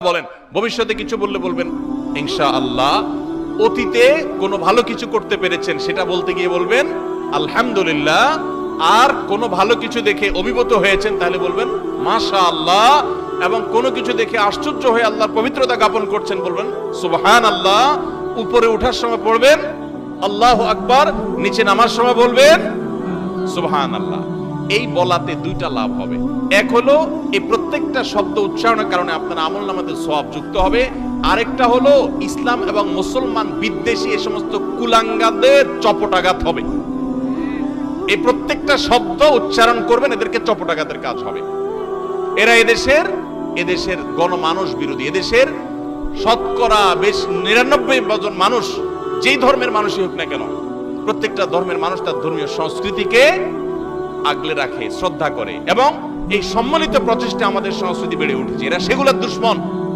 বলেন, ভবিষ্যতে কিছু বললে বলবেন ইনশাআল্লাহ। অতীতে কোনো ভালো কিছু করতে পেরেছেন সেটা বলতে গিয়ে বলবেন আলহামদুলিল্লাহ। আর কোনো ভালো কিছু দেখে অভিভূত হয়েছেন তাহলে বলবেন মাশাআল্লাহ। এবং কোনো কিছু দেখে আশ্চর্য হয়ে আল্লাহর পবিত্রতা জ্ঞাপন করছেন বলবেন সুবহানাল্লাহ। উপরে ওঠার সময় পড়বেন আল্লাহু আকবার, নিচে নামার সময় বলবেন সুবহানাল্লাহ। এই বলাতে দুইটা লাভ হবে। এক হলো এই প্রত্যেকটা শব্দ উচ্চারণের কারণে আপনার আমলনামাতে সওয়াব যুক্ত হবে। আরেকটা হলো ইসলাম এবং মুসলমান বিদ্বেষী এই সমস্ত কুলাঙ্গাদের চপটাঘাত হবে। এই প্রত্যেকটা শব্দ উচ্চারণ করবেন, এদেরকে চপটাঘাতের কাজ হবে। এরা এদেশের গণমানুষ বিরোধী। এদেশের শতকরা বেশ 99% মানুষ, যেই ধর্মের মানুষই হোক না কেন, প্রত্যেকটা ধর্মের মানুষ তার ধর্মীয় সংস্কৃতিকে আগলে রাখে, শ্রদ্ধা করে, এবং এই সম্মিলিত প্রচেষ্টা আমাদের সংস্কৃতি বেড়ে উঠেছে। এরা সেগুলোর দুশ্মন।